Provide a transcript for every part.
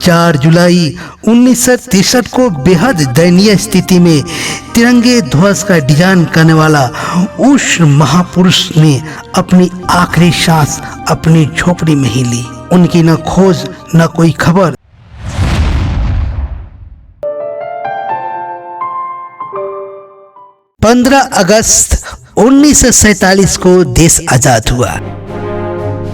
4 जुलाई 1963 को बेहद दयनीय स्थिति में तिरंगे ध्वज का डिजाइन करने वाला उस महापुरुष ने अपनी आखिरी सांस अपनी झोपड़ी में ही ली। उनकी न खोज न कोई खबर। 15 अगस्त 1947 को देश आजाद हुआ।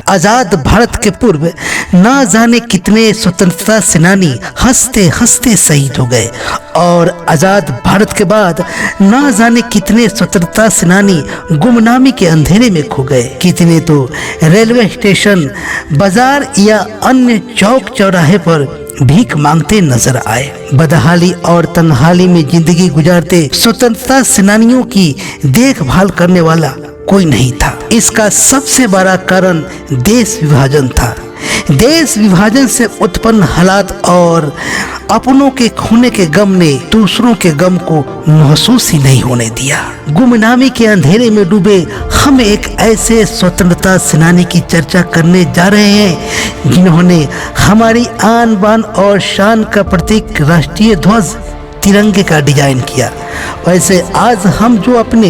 आजाद भारत के पूर्व न जाने कितने स्वतंत्रता सेनानी हंसते हंसते शहीद हो गए और आजाद भारत के बाद न जाने कितने स्वतंत्रता सेनानी गुमनामी के अंधेरे में खो गए। कितने तो रेलवे स्टेशन, बाजार या अन्य चौक चौराहे पर भीख मांगते नजर आए। बदहाली और तन्हाली में जिंदगी गुजारते स्वतंत्रता सेनानियों की देखभाल करने वाला कोई नहीं था। इसका सबसे बड़ा कारण देश विभाजन था। देश विभाजन से उत्पन्न हालात और अपनों के खोने के गम ने दूसरों के गम को महसूस ही नहीं होने दिया। गुमनामी के अंधेरे में डूबे हम एक ऐसे स्वतंत्रता सेनानी की चर्चा करने जा रहे हैं जिन्होंने हमारी आन बान और शान का प्रतीक राष्ट्रीय ध्वज तिरंगे का डिजाइन किया। वैसे आज हम जो अपने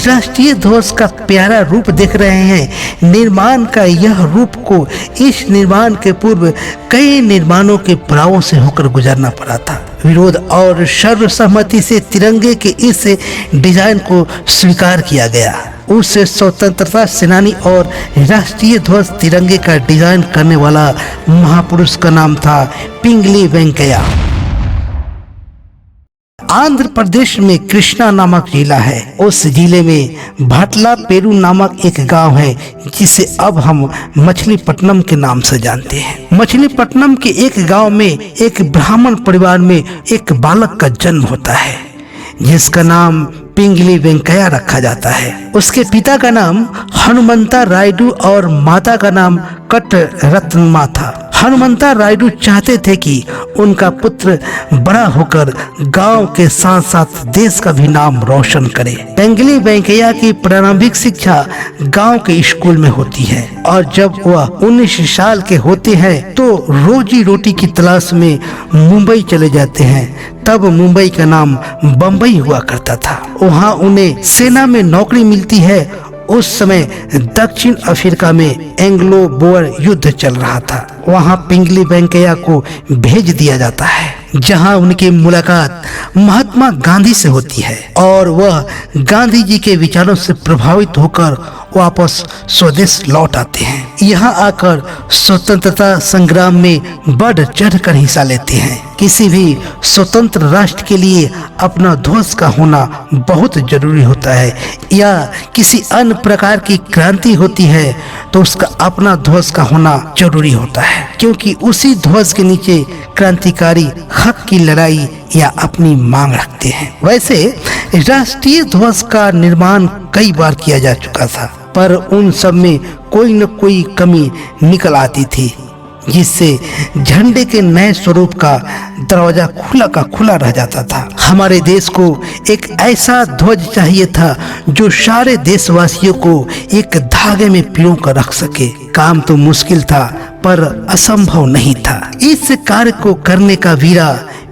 राष्ट्रीय ध्वज का प्यारा रूप देख रहे हैं, निर्माण का यह रूप को इस निर्माण के पूर्व कई निर्माणों के पड़ावों से होकर गुजरना पड़ा था। विरोध और सर्वसम्मति से तिरंगे के इस डिजाइन को स्वीकार किया गया। उस स्वतंत्रता सेनानी और राष्ट्रीय ध्वज तिरंगे का डिजाइन करने वाला महापुरुष का नाम था पिंगली वेंकैया। आंध्र प्रदेश में कृष्णा नामक जिला है। उस जिले में भाटला पेरू नामक एक गांव है जिसे अब हम मछलीपट्टनम के नाम से जानते हैं। मछलीपट्टनम के एक गांव में एक ब्राह्मण परिवार में एक बालक का जन्म होता है जिसका नाम पिंगली वेंकैया रखा जाता है। उसके पिता का नाम हनुमंता रायडू और माता का नाम कट रत्नमा था। हनुमंता रायडू चाहते थे कि उनका पुत्र बड़ा होकर गांव के साथ साथ देश का भी नाम रोशन करे। पिंगली वेंकैया की प्रारंभिक शिक्षा गांव के स्कूल में होती है और जब वह 19 साल के होते हैं तो रोजी रोटी की तलाश में मुंबई चले जाते हैं। तब मुंबई का नाम बम्बई हुआ करता था। वहाँ उन्हें सेना में नौकरी मिलती है। उस समय दक्षिण अफ्रीका में एंग्लो बोअर युद्ध चल रहा था। वहां पिंगली वेंकैया को भेज दिया जाता है जहां उनकी मुलाकात महात्मा गांधी से होती है और वह गांधी जी के विचारों से प्रभावित होकर वापस स्वदेश लौट आते हैं। यहाँ आकर स्वतंत्रता संग्राम में बढ़ चढ़कर हिस्सा लेते हैं। किसी भी स्वतंत्र राष्ट्र के लिए अपना ध्वज का होना बहुत जरूरी होता है या किसी अन्य प्रकार की क्रांति होती है तो उसका अपना ध्वज का होना जरूरी होता है, क्योंकि उसी ध्वज के नीचे क्रांतिकारी हक की लड़ाई या अपनी मांग रखते हैं। वैसे राष्ट्रीय ध्वज का निर्माण कई बार किया जा चुका था पर उन सब में कोई न कोई कमी निकल आती थी जिससे झंडे के नए स्वरूप का दरवाजा खुला का खुला रह जाता था। हमारे देश को एक ऐसा ध्वज चाहिए था जो सारे देशवासियों को एक धागे में पिरो कर रख सके। काम तो मुश्किल था पर असंभव नहीं था। इस कार्य को करने का वीरा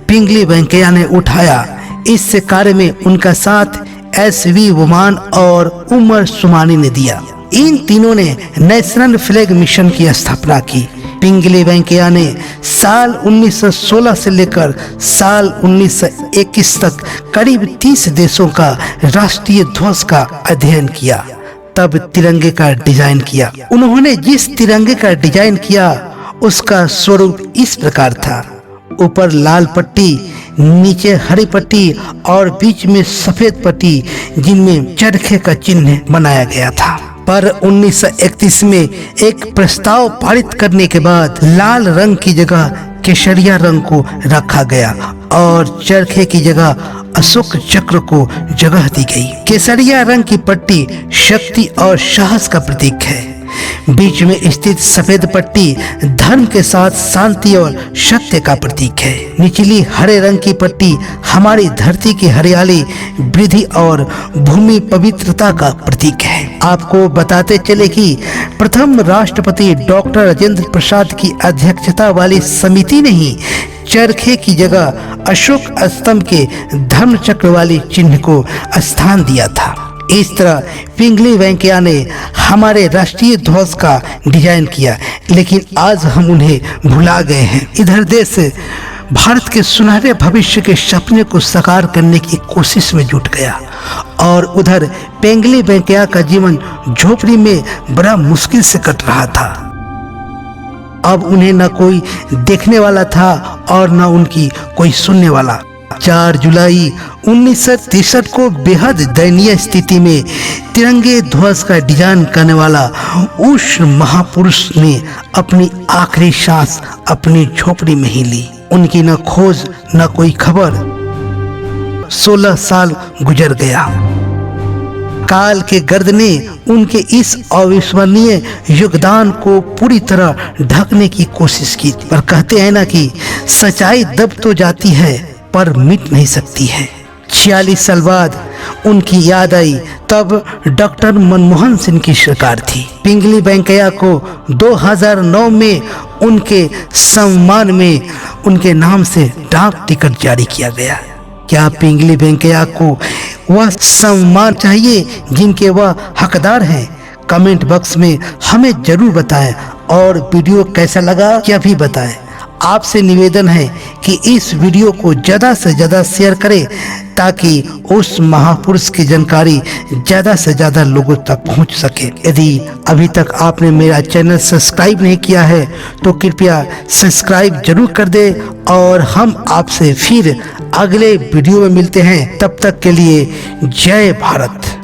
पिंगली वेंकैया ने उठाया। इस कार्य में उनका साथ SV वुमान और उमर सुमानी ने दिया। इन तीनों ने नेशनल फ्लैग मिशन की स्थापना की। पिंगली वेंकैया ने साल 1916 से लेकर साल 1921 तक करीब 30 देशों का राष्ट्रीय ध्वज का अध्ययन किया, तब तिरंगे का डिजाइन किया। उन्होंने जिस तिरंगे का डिजाइन किया उसका स्वरूप इस प्रकार था। ऊपर लाल पट्टी, नीचे हरी पट्टी और बीच में सफेद पट्टी जिनमें चरखे का चिन्ह बनाया गया था। पर 1931 में एक प्रस्ताव पारित करने के बाद लाल रंग की जगह केसरिया रंग को रखा गया और चरखे की जगह अशोक चक्र को जगह दी गई। केसरिया रंग की पट्टी शक्ति और साहस का प्रतीक है। बीच में स्थित सफेद पट्टी धर्म के साथ शांति और सत्य का प्रतीक है। निचली हरे रंग की पट्टी हमारी धरती की हरियाली, वृद्धि और भूमि पवित्रता का प्रतीक है। आपको बताते चले कि प्रथम राष्ट्रपति डॉक्टर राजेंद्र प्रसाद की अध्यक्षता वाली समिति ने ही चरखे की जगह अशोक स्तंभ के धर्म चक्र वाली चिन्ह को स्थान दिया था। इस तरह पिंगली वेंकैया ने हमारे राष्ट्रीय ध्वज का डिजाइन किया, लेकिन आज हम उन्हें भुला गए हैं। इधर देश भारत के सुनहरे भविष्य के सपने को साकार करने की कोशिश में जुट गया और उधर पिंगली वेंकैया का जीवन झोपड़ी में बड़ा मुश्किल से कट रहा था। अब उन्हें न कोई देखने वाला था और न उनकी कोई सुनने वाला। 4 जुलाई 1963 को बेहद दयनीय स्थिति में तिरंगे ध्वज का डिजाइन करने वाला उस महापुरुष ने अपनी आखिरी सांस अपनी झोपड़ी में ही ली। उनकी न खोज न कोई खबर। 16 साल गुजर गया। काल के गर्द ने उनके इस अविस्मरणीय योगदान को पूरी तरह ढकने की कोशिश की, पर कहते हैं ना कि सच्चाई दब तो जाती है पर मिट नहीं सकती है। 46 साल बाद उनकी याद आई, तब डॉक्टर मनमोहन सिंह की सरकार थी। पिंगली वेंकैया को 2009 में उनके सम्मान में उनके नाम से डाक टिकट जारी किया गया। क्या पिंगली वेंकैया को वह सम्मान चाहिए जिनके वह हकदार हैं? कमेंट बॉक्स में हमें जरूर बताएं और वीडियो कैसा लगा यह भी बताएं। आपसे निवेदन है कि इस वीडियो को ज़्यादा से ज़्यादा शेयर करें ताकि उस महापुरुष की जानकारी ज़्यादा से ज़्यादा लोगों तक पहुंच सके। यदि अभी तक आपने मेरा चैनल सब्सक्राइब नहीं किया है तो कृपया सब्सक्राइब जरूर कर दें और हम आपसे फिर अगले वीडियो में मिलते हैं। तब तक के लिए जय भारत।